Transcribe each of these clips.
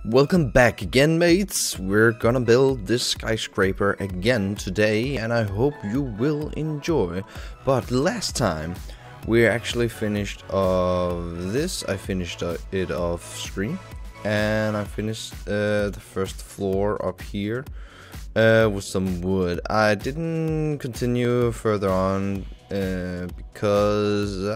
Welcome back again, mates. We're gonna build this skyscraper again today, and I hope you will enjoy. But last time we actually finished this. I finished it off screen, and I finished the first floor up here with some wood. I didn't continue further on because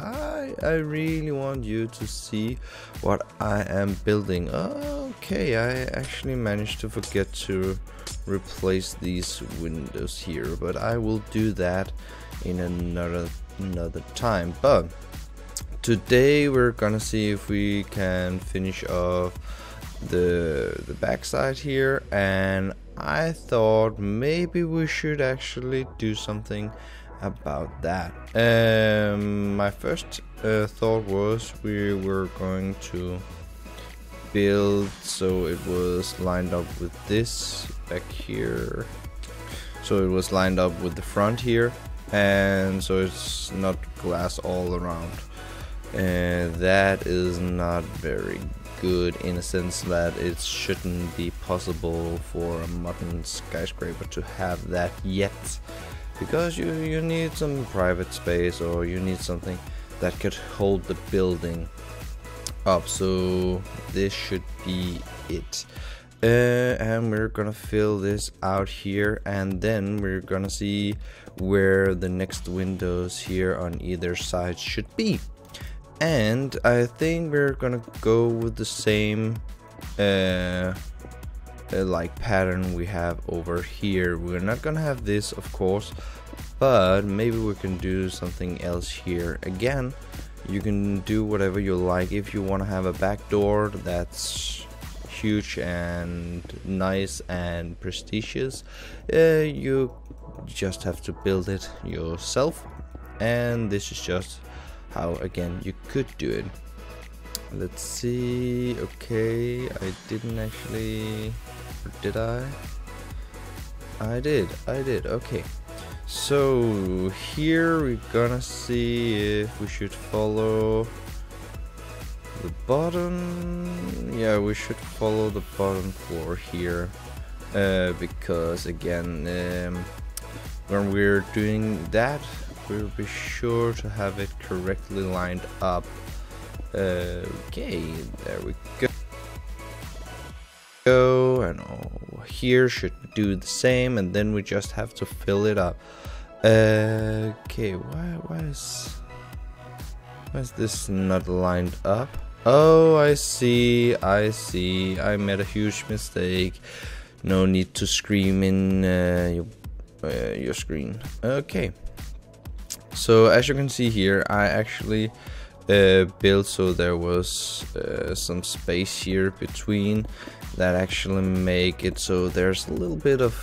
I really want you to see what I am building. Okay, I actually managed to forget to replace these windows here, but I will do that in another time. But today we're gonna see if we can finish off the backside here, and I thought maybe we should actually do something about that. My first thought was we were going to build so it was lined up with this back here, so it was lined up with the front here, and so it's not glass all around, and that is not very good in a sense that it shouldn't be possible for a modern skyscraper to have that yet, because you need some private space, or you need something that could hold the building up. So this should be it, and we're gonna fill this out here, and then we're gonna see where the next windows here on either side should be. And I think we're gonna go with the same like pattern we have over here. We're not gonna have this, of course, but maybe we can do something else here. Again, you can do whatever you like. If you want to have a back door that's huge and nice and prestigious, you just have to build it yourself, and this is just how, again, you could do it. Let's see. Okay, I didn't actually, or did I? I did. Okay, so here we're gonna see if we should follow the bottom. Yeah, we should follow the bottom floor here, because again, when we're doing that, we'll be sure to have it correctly lined up. Okay, there we go. And here should do the same, and then we just have to fill it up. Okay, why is this not lined up? Oh, I see. I made a huge mistake. No need to scream in your screen. Okay. So as you can see here, I actually built so there was some space here between that actually make it so there's a little bit of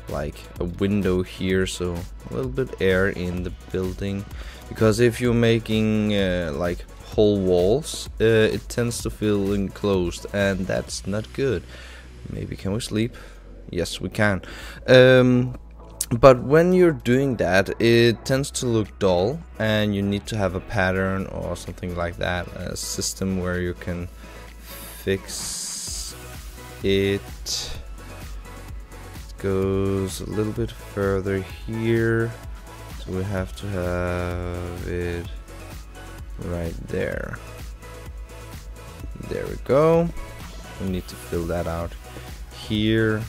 like a window here, so a little bit air in the building, because if you're making like whole walls, it tends to feel enclosed, and that's not good. Maybe can we sleep? Yes, we can. But when you're doing that, it tends to look dull, and you need to have a pattern or something like that, a system where you can fix it. It goes a little bit further here, so we have to have it right there. There we go. We need to fill that out here.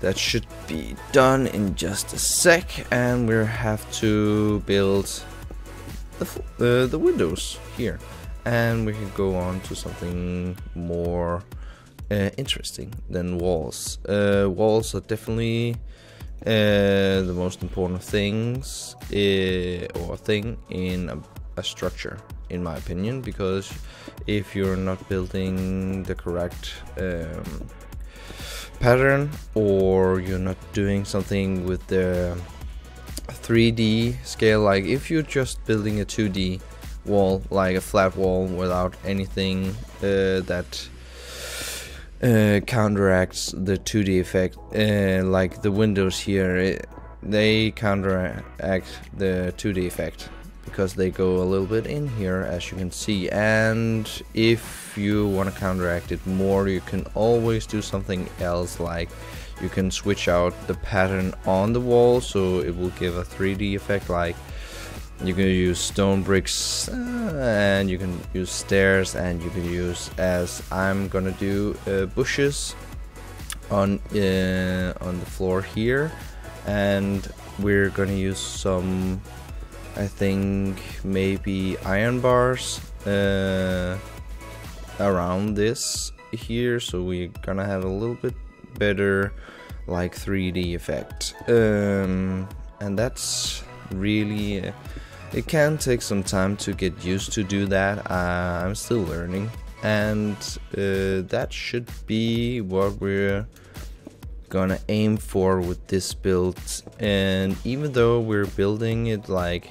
That should be done in just a sec, and we have to build the windows here, and we can go on to something more interesting than walls. Walls are definitely the most important things or thing in a structure, in my opinion, because if you're not building the correct pattern, or you're not doing something with the 3D scale, like if you're just building a 2D wall, like a flat wall without anything that counteracts the 2D effect, like the windows here, they counteract the 2D effect, because they go a little bit in here, as you can see. And if you want to counteract it more, you can always do something else, like you can switch out the pattern on the wall so it will give a 3D effect. Like you can use stone bricks, and you can use stairs, and you can use, as I'm gonna do, bushes on the floor here. And we're gonna use some, I think maybe iron bars around this here, so we're gonna have a little bit better like 3D effect. And that's really it can take some time to get used to do that. I'm still learning, and that should be what we're gonna aim for with this build. And even though we're building it like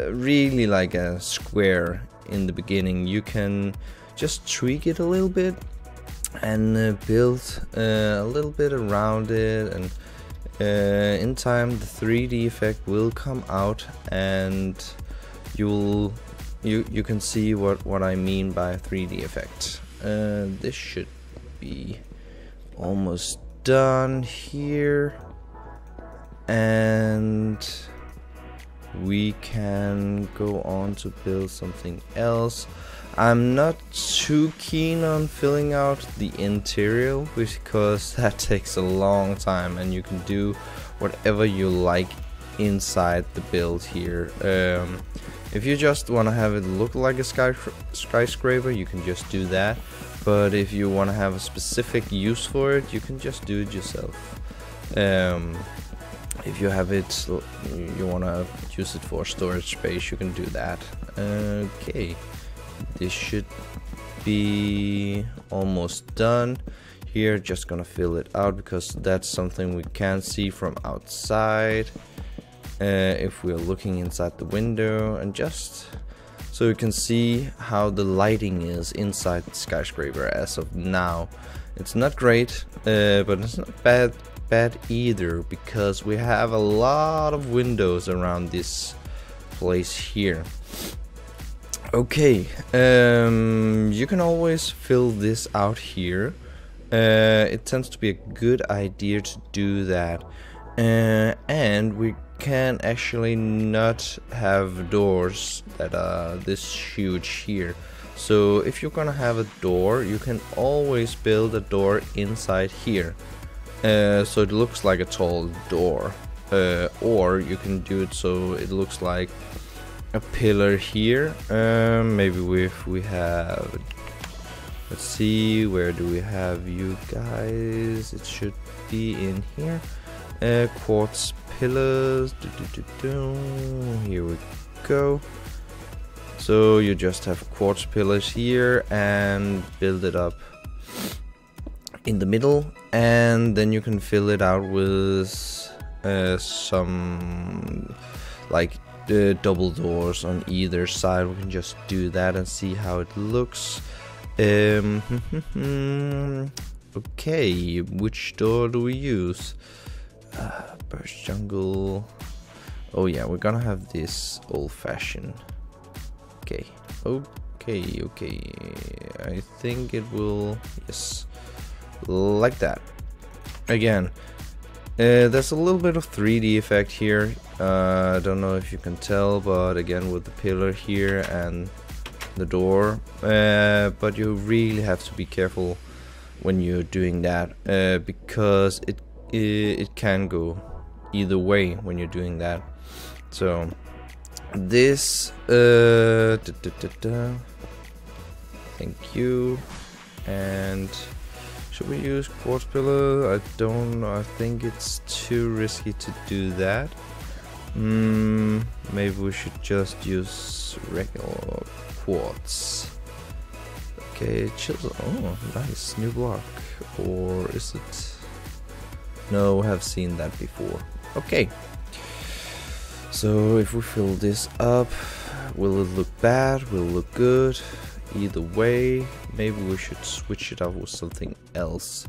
really like a square in the beginning, you can just tweak it a little bit and build a little bit around it, and in time the 3D effect will come out, and you can see what I mean by 3D effect. This should be almost done here, and we can go on to build something else. I'm not too keen on filling out the interior because that takes a long time, and you can do whatever you like inside the build here. If you just want to have it look like a skyscraper, you can just do that. But if you want to have a specific use for it, you can just do it yourself. If you have it, you want to use it for storage space, you can do that. Okay, this should be almost done. Here, just gonna fill it out because that's something we can't see from outside. If we're looking inside the window, and just so you can see how the lighting is inside the skyscraper as of now. It's not great, but it's not bad either, because we have a lot of windows around this place here. Okay, you can always fill this out here. It tends to be a good idea to do that, and we can actually not have doors that are this huge here. So if you're gonna have a door, you can always build a door inside here, so it looks like a tall door, or you can do it so it looks like a pillar here. Maybe if we have, let's see, where do we have you guys? It should be in here. Quartz pillars. Here we go. So you just have quartz pillars here and build it up in the middle, and then you can fill it out with some like double doors on either side. We can just do that and see how it looks. Okay, which door do we use? Birch jungle. Oh yeah, we're gonna have this old-fashioned. Okay, I think it will, yes, like that. Again, there's a little bit of 3D effect here. I don't know if you can tell, but again, with the pillar here and the door, but you really have to be careful when you're doing that, because it can go either way when you're doing that. So this thank you. And should we use quartz pillar? I don't know, I think it's too risky to do that. Maybe we should just use regular quartz. Okay, chisel. Oh, nice, new block. Or is it? No, I have seen that before. Okay. So if we fill this up, will it look bad? Will it look good? Either way, maybe we should switch it up with something else.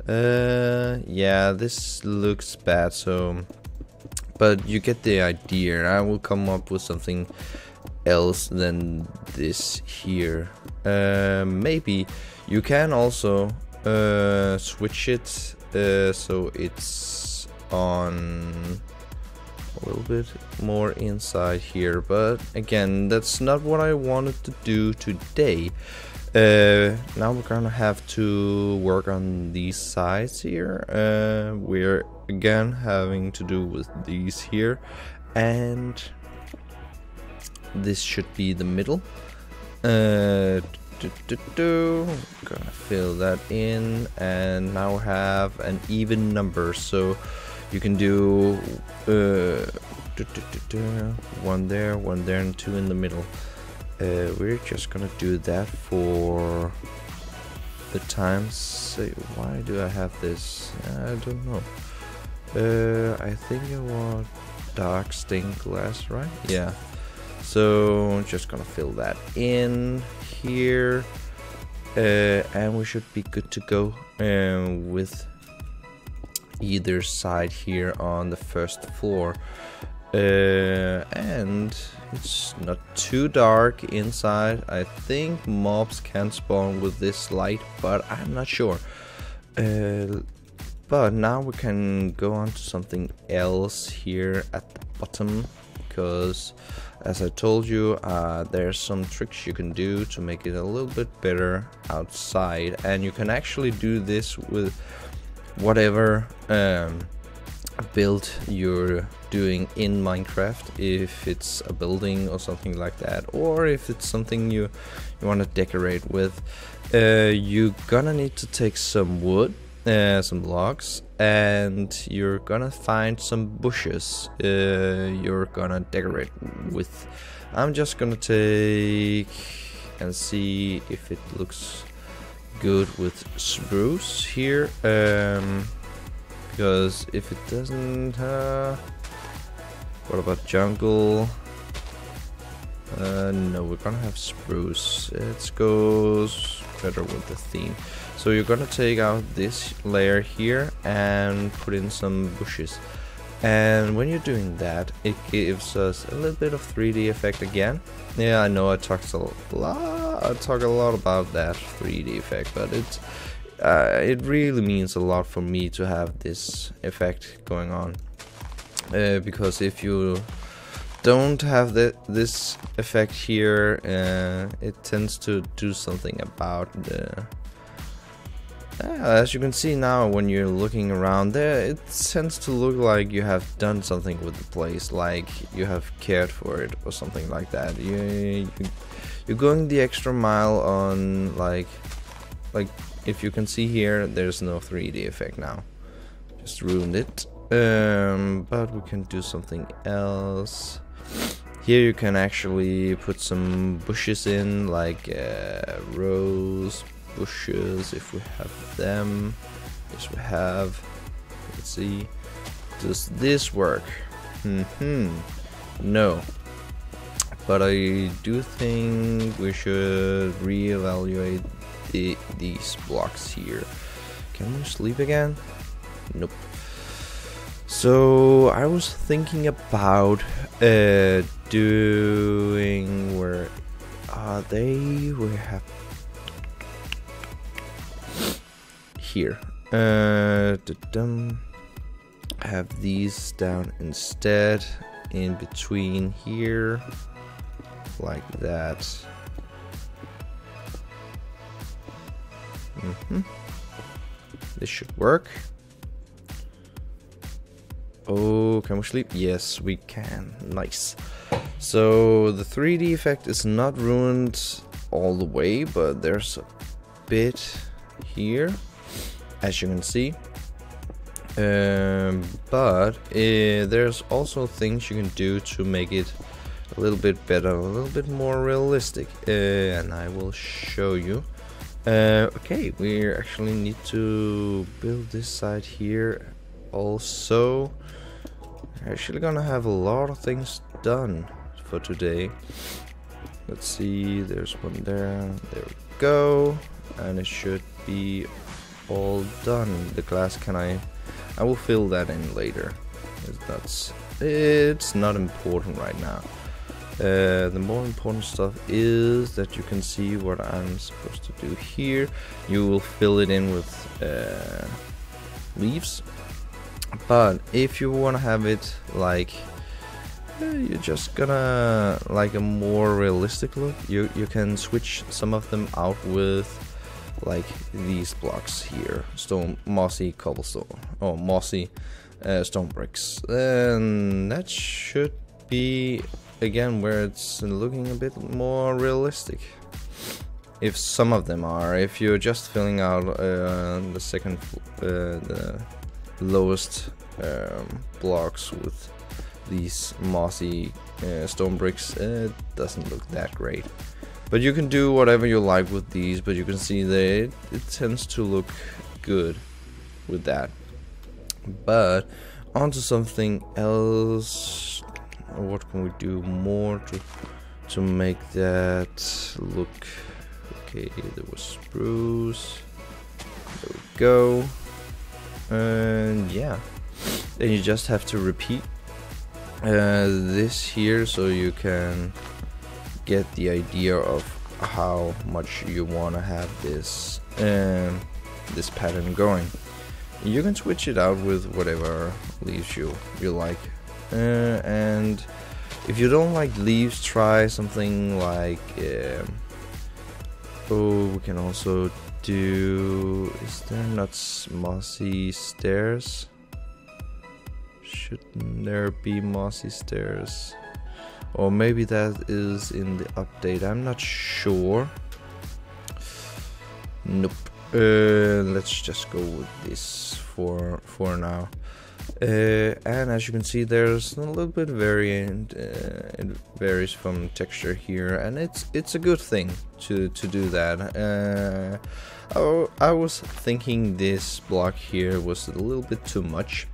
Yeah, this looks bad, so But you get the idea. I will come up with something else than this here. Maybe you can also switch it so it's on a little bit more inside here, but again, that's not what I wanted to do today. Now we're gonna have to work on these sides here. We're again having to do with these here, and this should be the middle. Gonna fill that in, and now have an even number, so you can do one there, and two in the middle. We're just gonna do that for the times. Why do I have this? I don't know. I think I want dark stained glass, right? Yeah. So I'm just gonna fill that in here, and we should be good to go with either side here on the first floor. And it's not too dark inside. I think mobs can spawn with this light, but I'm not sure. But now we can go on to something else here at the bottom, because as I told you, there's some tricks you can do to make it a little bit better outside, and you can actually do this with whatever build you're doing in Minecraft, if it's a building or something like that, or if it's something you want to decorate with. You're gonna need to take some wood, some logs, and you're gonna find some bushes you're gonna decorate with. I'm just gonna take and see if it looks good with spruce here, because if it doesn't, what about jungle? No, we're gonna have spruce. It goes better with the theme. So you're gonna take out this layer here and put in some bushes, and when you're doing that, it gives us a little bit of 3D effect again. Yeah, I know I talk a lot about that 3D effect, but it really means a lot for me to have this effect going on, because if you don't have this effect here, it tends to do something about the as you can see now when you're looking around there, it tends to look like you have done something with the place, like you have cared for it or something like that. You're going the extra mile on, like if you can see here, there's no 3D effect now, just ruined it. But we can do something else. Here you can actually put some bushes in, like rose bushes, if we have them. Yes, we have. Let's see. Does this work? No. But I do think we should reevaluate these blocks here. Can we sleep again? Nope. So I was thinking about doing, where are they? We have here. Have these down instead, in between here, like that. This should work. Oh, can we sleep? Yes, we can. Nice. So the 3D effect is not ruined all the way, but there's a bit here, as you can see. But there's also things you can do to make it a little bit better, a little bit more realistic, and I will show you. Okay, we actually need to build this side here also. We're actually gonna have a lot of things done for today. Let's see, there's one there. There we go, and it should be all done. The glass, I will fill that in later. That's it's not important right now. The more important stuff is that you can see what I'm supposed to do here. You will fill it in with leaves, but if you want to have it like you're just gonna like a more realistic look, you can switch some of them out with like these blocks here, mossy cobblestone or mossy stone bricks, and that should be again where it's looking a bit more realistic. If some of them are, if you're just filling out the lowest blocks with these mossy stone bricks, it doesn't look that great. But you can do whatever you like with these, but you can see that it tends to look good with that. But onto something else. What can we do more to make that look okay? There was spruce. There we go. And yeah, then you just have to repeat this here so you can get the idea of how much you want to have this this pattern going. You can switch it out with whatever leaves you like, and if you don't like leaves, try something like we can also do, is there not mossy stairs? Shouldn't there be mossy stairs? Or maybe that is in the update, I'm not sure. Nope. Let's just go with this for now. And as you can see, there's a little bit variant. It varies from texture here, and it's a good thing to do that. I was thinking this block here was a little bit too much.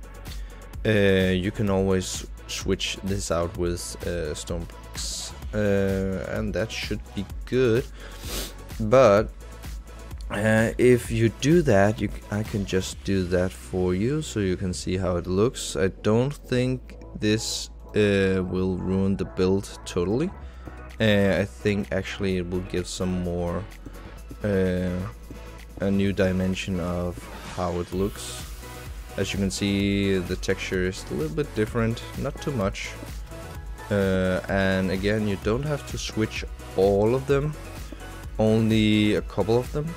You can always switch this out with stone bricks, and that should be good. But if you do that, I can just do that for you so you can see how it looks. I don't think this will ruin the build totally. I think actually it will give some more a new dimension of how it looks. As you can see, the texture is a little bit different, not too much. And again, you don't have to switch all of them, only a couple of them.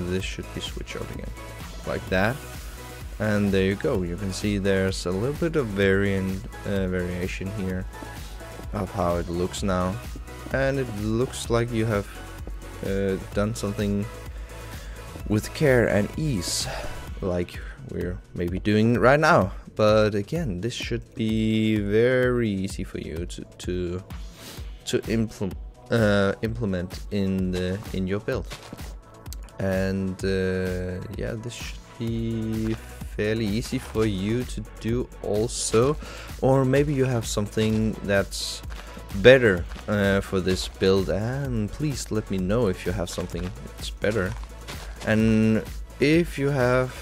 This should be switched out again, like that. And there you go. You can see there's a little bit of variation here of how it looks now. And it looks like you have done something with care and ease, like we're maybe doing right now. But again, this should be very easy for you to implement in your build. And yeah, this should be fairly easy for you to do also. Or maybe you have something that's better for this build, and please let me know if you have something that's better. And if you have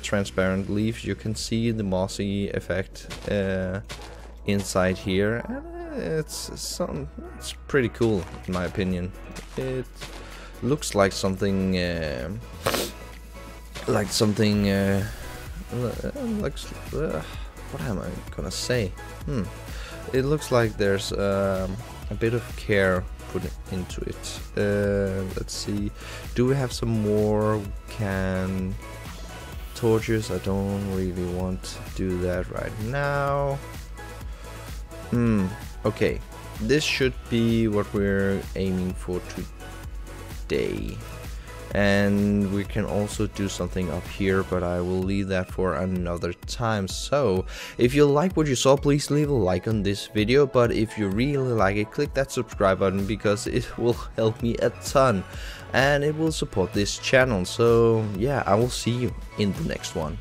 transparent leaves, you can see the mossy effect inside here, and it's pretty cool in my opinion. It looks like something what am I gonna say? It looks like there's a bit of care put into it. Let's see, do we have some more torches? I don't really want to do that right now. Okay, this should be what we're aiming for today. And we can also do something up here, but I will leave that for another time. So if you like what you saw, please leave a like on this video, but if you really like it, click that subscribe button, because it will help me a ton and it will support this channel. So yeah, I will see you in the next one.